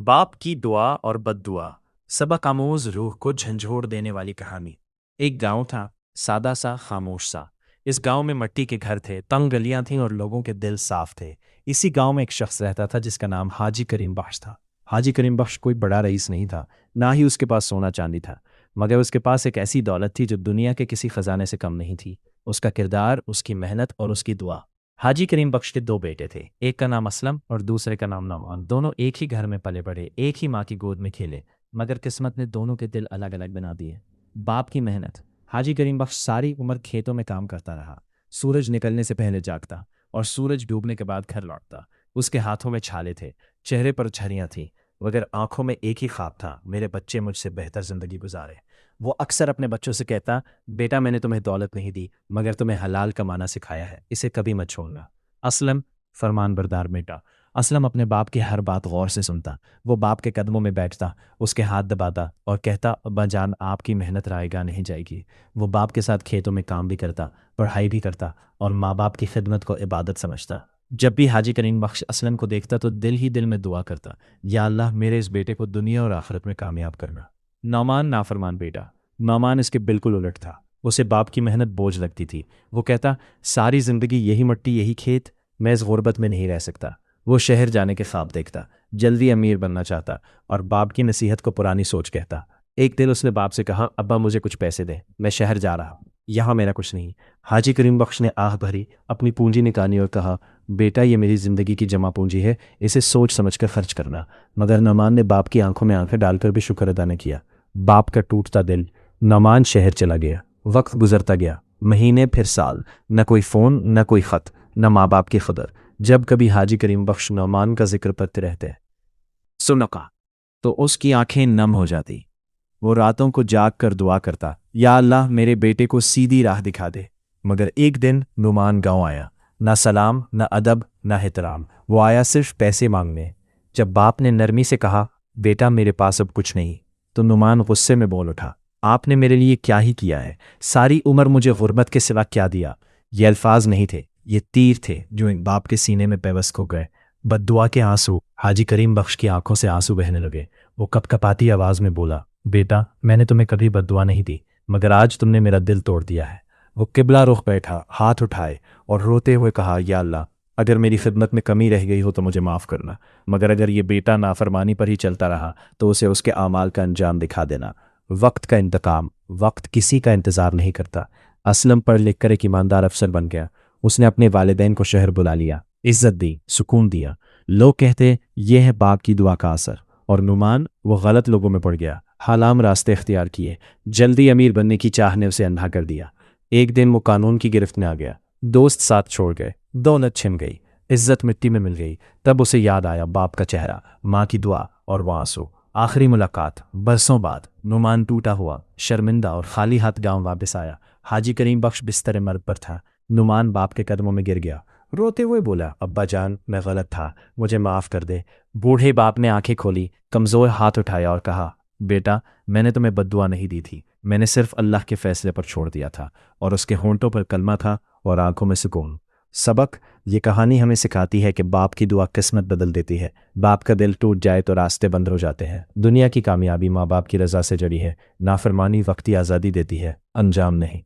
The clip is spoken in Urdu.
باپ کی دعا اور بد دعا، سبق آموز روح کو جھنجھوڑ دینے والی کہانی۔ ایک گاؤں تھا، سادہ سا، خاموش سا۔ اس گاؤں میں مٹی کے گھر تھے، تنگ گلیاں تھیں اور لوگوں کے دل صاف تھے۔ اسی گاؤں میں ایک شخص رہتا تھا جس کا نام حاجی کریم بخش تھا۔ حاجی کریم بخش کوئی بڑا رئیس نہیں تھا، نہ ہی اس کے پاس سونا چاندی تھا، مگر اس کے پاس ایک ایسی دولت تھی جو دنیا کے کسی خزانے سے کم نہیں تھی: اس کا کردار، اس کی محنت اور اس کی دعا۔ حاجی کریم بخش کے دو بیٹے تھے، ایک کا نام اسلم اور دوسرے کا نام نعمان۔ دونوں ایک ہی گھر میں پلے بڑھے، ایک ہی ماں کی گود میں کھیلے، مگر قسمت نے دونوں کے دل الگ الگ بنا دیے۔ باپ کی محنت۔ حاجی کریم بخش ساری عمر کھیتوں میں کام کرتا رہا، سورج نکلنے سے پہلے جاگتا اور سورج ڈوبنے کے بعد گھر لوٹتا۔ اس کے ہاتھوں میں چھالے تھے، چہرے پر جھریاں تھیں، مگر آنکھوں میں ایک ہی خواب تھا: میرے بچے مجھ سے بہتر زندگی گزارے۔ وہ اکثر اپنے بچوں سے کہتا: بیٹا، میں نے تمہیں دولت نہیں دی، مگر تمہیں حلال کمانا سکھایا ہے، اسے کبھی مت چھوڑنا۔ اسلم فرمان بردار بیٹا۔ اسلم اپنے باپ کی ہر بات غور سے سنتا۔ وہ باپ کے قدموں میں بیٹھتا، اس کے ہاتھ دباتا اور کہتا: ابا جان، آپ کی محنت رائے گاہ نہیں جائے گی۔ وہ باپ کے ساتھ کھیتوں میں کام بھی کرتا، پڑھائی بھی کرتا اور ماں باپ کی خدمت کو عبادت سمجھتا۔ جب بھی حاجی کریم بخش اسلم کو دیکھتا تو دل ہی دل میں دعا کرتا: یا اللہ، میرے اس بیٹے کو دنیا اور آخرت میں کامیاب کرنا۔ نعمان نافرمان بیٹا۔ نعمان اس کے بالکل الٹ تھا۔ اسے باپ کی محنت بوجھ لگتی تھی۔ وہ کہتا: ساری زندگی یہی مٹی، یہی کھیت، میں اس غربت میں نہیں رہ سکتا۔ وہ شہر جانے کے خواب دیکھتا، جلدی امیر بننا چاہتا اور باپ کی نصیحت کو پرانی سوچ کہتا۔ ایک دن اس نے باپ سے کہا: ابا، مجھے کچھ پیسے دے، میں شہر جا رہا ہوں، یہاں میرا کچھ نہیں۔ حاجی کریم بخش نے آہ بھری، اپنی پونجی نکالی اور کہا: بیٹا، یہ میری زندگی کی جمع پونجی ہے، اسے سوچ سمجھ کر خرچ کرنا۔ مگر نعمان نے باپ کی آنکھوں میں آنکھیں ڈال کر بھی شکر ادا نہ کیا۔ باپ کا ٹوٹتا دل۔ نعمان شہر چلا گیا۔ وقت گزرتا گیا، مہینے پھر سال، نہ کوئی فون، نہ کوئی خط، نہ ماں باپ کی خبر۔ جب کبھی حاجی کریم بخش نعمان کا ذکر کرتے رہتے سنقا تو اس کی آنکھیں نم ہو جاتی۔ وہ راتوں کو جاگ کر دعا کرتا: یا اللہ، میرے بیٹے کو سیدھی راہ دکھا دے۔ مگر ایک دن نعمان گاؤں آیا، نہ سلام، نہ ادب، نہ احترام۔ وہ آیا صرف پیسے مانگنے۔ جب باپ نے نرمی سے کہا: بیٹا، میرے پاس اب کچھ نہیں، تو نعمان غصے میں بول اٹھا: آپ نے میرے لیے کیا ہی کیا ہے؟ ساری عمر مجھے غربت کے سوا کیا دیا؟ یہ الفاظ نہیں تھے، یہ تیر تھے جو ایک باپ کے سینے میں پیوست ہو گئے۔ بد دعا کے آنسو۔ حاجی کریم بخش کی آنکھوں سے آنسو بہنے لگے۔ وہ کپ کپاتی آواز میں بولا: بیٹا، میں نے تمہیں کبھی بد دعا نہیں دی، مگر آج تم نے میرا دل توڑ دیا ہے۔ وہ قبلہ رخ بیٹھا، ہاتھ اٹھائے اور روتے ہوئے کہا: یا اللہ، اگر میری خدمت میں کمی رہ گئی ہو تو مجھے معاف کرنا، مگر اگر یہ بیٹا نافرمانی پر ہی چلتا رہا تو اسے اس کے اعمال کا انجام دکھا دینا۔ وقت کا انتقام۔ وقت کسی کا انتظار نہیں کرتا۔ اسلم پڑھ لکھ کر ایک ایماندار افسر بن گیا۔ اس نے اپنے والدین کو شہر بلا لیا، عزت دی، سکون دیا۔ لوگ کہتے یہ ہے باپ کی دعا کا اثر۔ اور نعمان، وہ غلط لوگوں میں پڑ گیا، حرام راستے اختیار کیے، جلدی امیر بننے کی چاہ نے اسے اندھا کر دیا۔ ایک دن وہ قانون کی گرفت میں آ گیا، دوست ساتھ چھوڑ گئے، دولت چھن گئی، عزت مٹی میں مل گئی۔ تب اسے یاد آیا باپ کا چہرہ، ماں کی دعا اور وہ آنسو۔ آخری ملاقات برسوں بعد۔ نعمان ٹوٹا ہوا، شرمندہ اور خالی ہاتھ گاؤں واپس آیا۔ حاجی کریم بخش بستر مرگ پر تھا۔ نعمان باپ کے قدموں میں گر گیا، روتے ہوئے بولا: ابا جان، میں غلط تھا، مجھے معاف کر دے۔ بوڑھے باپ نے آنکھیں کھولی، کمزور ہاتھ اٹھایا اور کہا: بیٹا، میں نے تمہیں بد دعا نہیں دی تھی، میں نے صرف اللہ کے فیصلے پر چھوڑ دیا تھا، اور اس کے ہونٹوں پر کلمہ تھا اور آنکھوں میں سکون۔ سبق: یہ کہانی ہمیں سکھاتی ہے کہ باپ کی دعا قسمت بدل دیتی ہے۔ باپ کا دل ٹوٹ جائے تو راستے بند ہو جاتے ہیں۔ دنیا کی کامیابی ماں باپ کی رضا سے جڑی ہے، نافرمانی وقتی آزادی دیتی ہے، انجام نہیں۔